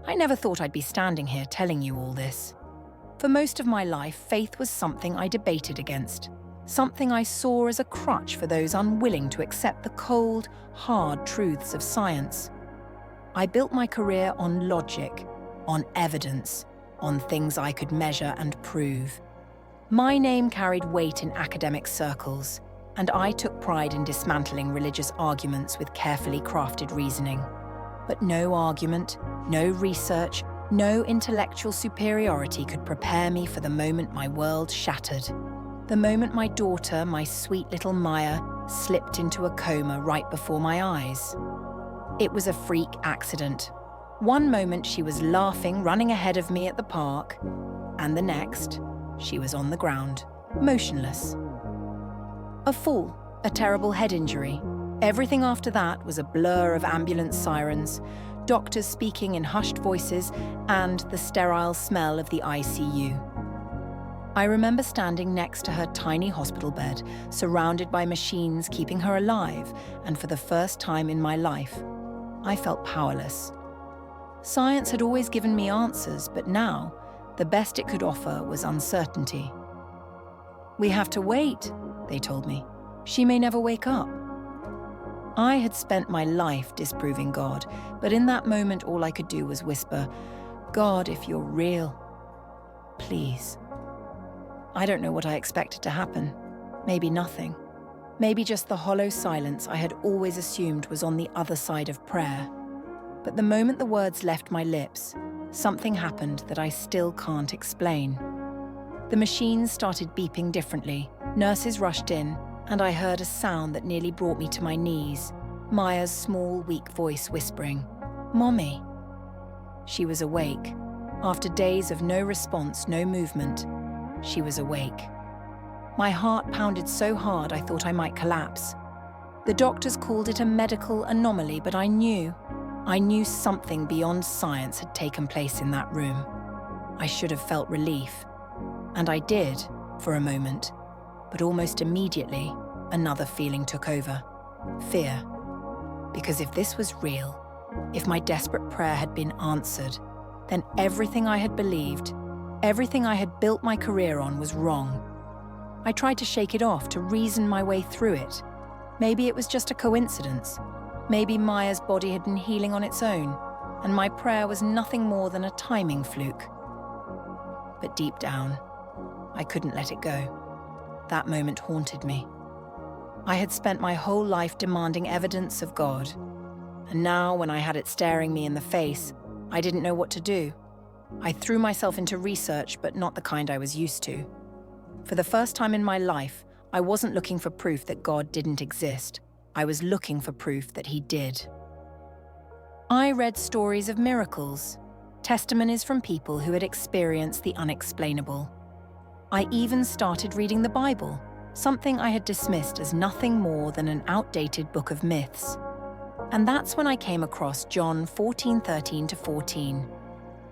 I never thought I'd be standing here telling you all this. For most of my life, faith was something I debated against, something I saw as a crutch for those unwilling to accept the cold, hard truths of science. I built my career on logic, on evidence, on things I could measure and prove. My name carried weight in academic circles, and I took pride in dismantling religious arguments with carefully crafted reasoning. But no argument, no research, no intellectual superiority could prepare me for the moment my world shattered. The moment my daughter, my sweet little Maya, slipped into a coma right before my eyes. It was a freak accident. One moment she was laughing, running ahead of me at the park, and the next, she was on the ground, motionless. A fall, a terrible head injury. Everything after that was a blur of ambulance sirens, doctors speaking in hushed voices, and the sterile smell of the ICU. I remember standing next to her tiny hospital bed, surrounded by machines keeping her alive, and for the first time in my life, I felt powerless. Science had always given me answers, but now, the best it could offer was uncertainty. "We have to wait," they told me. "She may never wake up." I had spent my life disproving God, but in that moment all I could do was whisper, "God, if you're real, please." I don't know what I expected to happen. Maybe nothing. Maybe just the hollow silence I had always assumed was on the other side of prayer. But the moment the words left my lips, something happened that I still can't explain. The machines started beeping differently, nurses rushed in, and I heard a sound that nearly brought me to my knees, Maya's small, weak voice whispering, "Mommy." She was awake. After days of no response, no movement, she was awake. My heart pounded so hard I thought I might collapse. The doctors called it a medical anomaly, but I knew something beyond science had taken place in that room. I should have felt relief. And I did, for a moment. But almost immediately, another feeling took over. Fear. Because if this was real, if my desperate prayer had been answered, then everything I had believed, everything I had built my career on was wrong. I tried to shake it off, to reason my way through it. Maybe it was just a coincidence. Maybe Maya's body had been healing on its own, and my prayer was nothing more than a timing fluke. But deep down, I couldn't let it go. That moment haunted me. I had spent my whole life demanding evidence of God, and now, when I had it staring me in the face, I didn't know what to do. I threw myself into research, but not the kind I was used to. For the first time in my life, I wasn't looking for proof that God didn't exist. I was looking for proof that He did. I read stories of miracles, testimonies from people who had experienced the unexplainable. I even started reading the Bible, something I had dismissed as nothing more than an outdated book of myths. And that's when I came across John 14:13-14.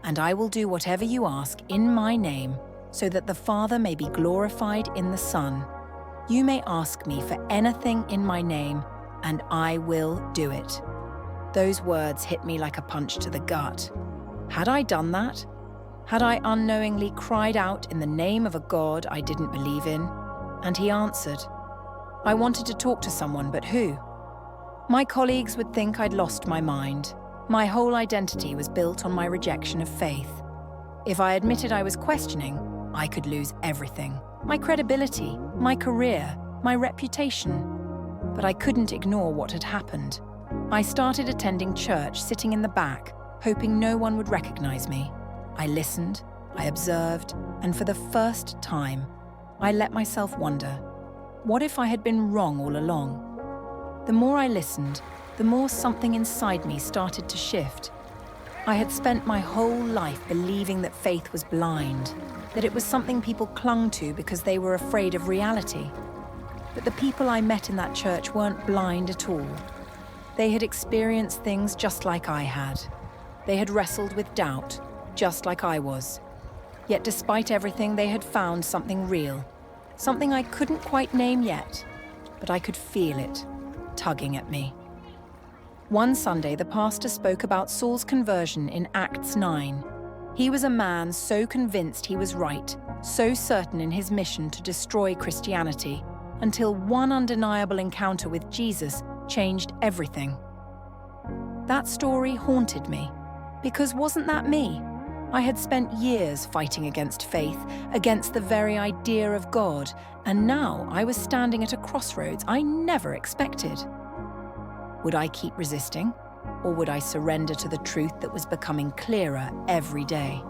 "And I will do whatever you ask in my name, so that the Father may be glorified in the Son. You may ask me for anything in my name, and I will do it." Those words hit me like a punch to the gut. Had I done that? Had I unknowingly cried out in the name of a God I didn't believe in? And He answered. I wanted to talk to someone, but who? My colleagues would think I'd lost my mind. My whole identity was built on my rejection of faith. If I admitted I was questioning, I could lose everything. My credibility, my career, my reputation. But I couldn't ignore what had happened. I started attending church, sitting in the back, hoping no one would recognize me. I listened, I observed, and for the first time, I let myself wonder, what if I had been wrong all along? The more I listened, the more something inside me started to shift. I had spent my whole life believing that faith was blind, that it was something people clung to because they were afraid of reality. But the people I met in that church weren't blind at all. They had experienced things just like I had. They had wrestled with doubt, just like I was. Yet despite everything, they had found something real, something I couldn't quite name yet, but I could feel it tugging at me. One Sunday, the pastor spoke about Saul's conversion in Acts 9. He was a man so convinced he was right, so certain in his mission to destroy Christianity, until one undeniable encounter with Jesus changed everything. That story haunted me, because wasn't that me? I had spent years fighting against faith, against the very idea of God, and now I was standing at a crossroads I never expected. Would I keep resisting, or would I surrender to the truth that was becoming clearer every day?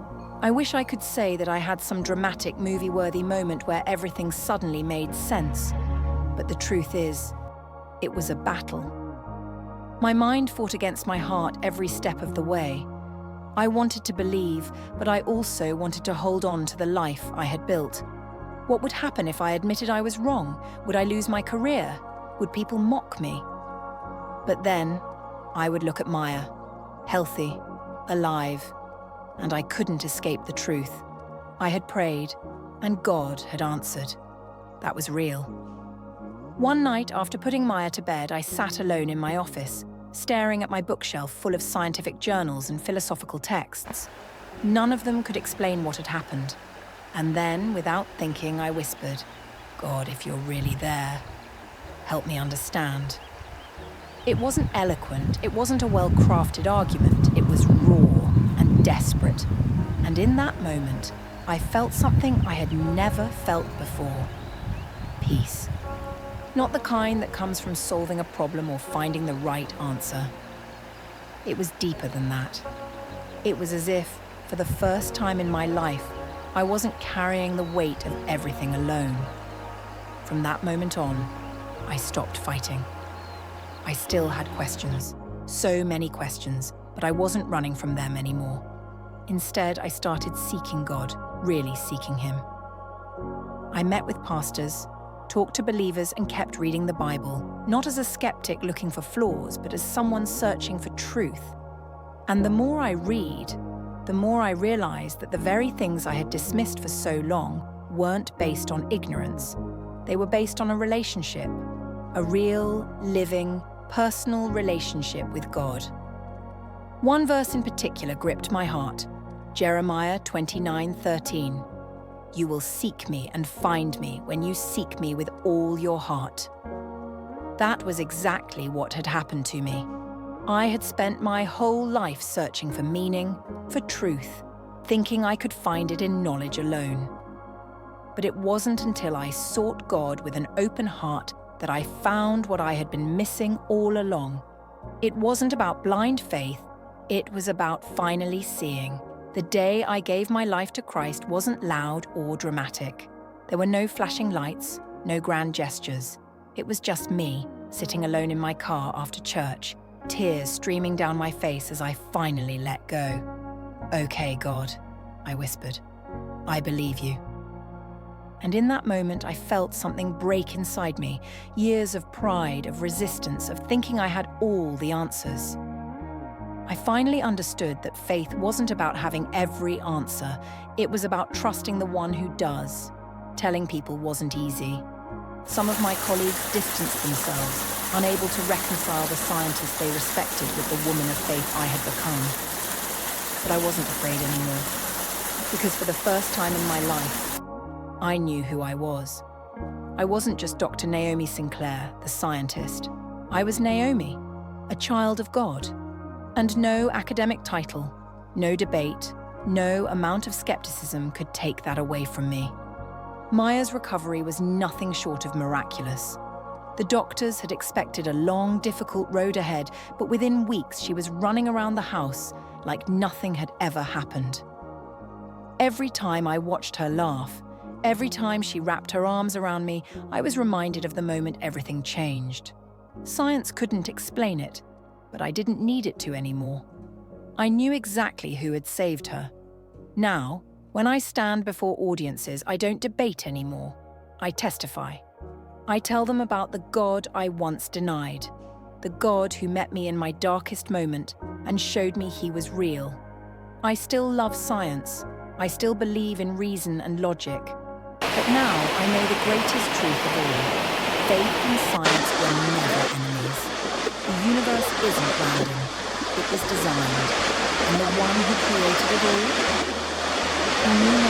I wish I could say that I had some dramatic movie-worthy moment where everything suddenly made sense, but the truth is, it was a battle. My mind fought against my heart every step of the way. I wanted to believe, but I also wanted to hold on to the life I had built. What would happen if I admitted I was wrong? Would I lose my career? Would people mock me? But then, I would look at Maya, healthy, alive, and I couldn't escape the truth. I had prayed, and God had answered. That was real. One night, after putting Maya to bed, I sat alone in my office, staring at my bookshelf full of scientific journals and philosophical texts. None of them could explain what had happened. And then, without thinking, I whispered, "God, if you're really there, help me understand." It wasn't eloquent, it wasn't a well-crafted argument, it was raw and desperate. And in that moment, I felt something I had never felt before. Peace. Not the kind that comes from solving a problem or finding the right answer. It was deeper than that. It was as if, for the first time in my life, I wasn't carrying the weight of everything alone. From that moment on, I stopped fighting. I still had questions, so many questions, but I wasn't running from them anymore. Instead, I started seeking God, really seeking Him. I met with pastors, talked to believers, and kept reading the Bible, not as a skeptic looking for flaws, but as someone searching for truth. And the more I read, the more I realized that the very things I had dismissed for so long weren't based on ignorance. They were based on a relationship, a real, living, personal relationship with God. One verse in particular gripped my heart, Jeremiah 29:13. "You will seek me and find me when you seek me with all your heart." That was exactly what had happened to me. I had spent my whole life searching for meaning, for truth, thinking I could find it in knowledge alone. But it wasn't until I sought God with an open heart that I found what I had been missing all along. It wasn't about blind faith, it was about finally seeing. The day I gave my life to Christ wasn't loud or dramatic. There were no flashing lights, no grand gestures. It was just me, sitting alone in my car after church, tears streaming down my face as I finally let go. "Okay, God," I whispered. "I believe you." And in that moment, I felt something break inside me, years of pride, of resistance, of thinking I had all the answers. I finally understood that faith wasn't about having every answer. It was about trusting the one who does. Telling people wasn't easy. Some of my colleagues distanced themselves, unable to reconcile the scientist they respected with the woman of faith I had become. But I wasn't afraid anymore, because for the first time in my life, I knew who I was. I wasn't just Dr. Naomi Sinclair, the scientist. I was Naomi, a child of God. And no academic title, no debate, no amount of skepticism could take that away from me. Maya's recovery was nothing short of miraculous. The doctors had expected a long, difficult road ahead, but within weeks she was running around the house like nothing had ever happened. Every time I watched her laugh, every time she wrapped her arms around me, I was reminded of the moment everything changed. Science couldn't explain it, but I didn't need it to anymore. I knew exactly who had saved her. Now, when I stand before audiences, I don't debate anymore. I testify. I tell them about the God I once denied, the God who met me in my darkest moment and showed me He was real. I still love science. I still believe in reason and logic. But now I know the greatest truth of all. Faith and science were never enemies. The universe isn't random. It was designed. And the one who created it all? He knew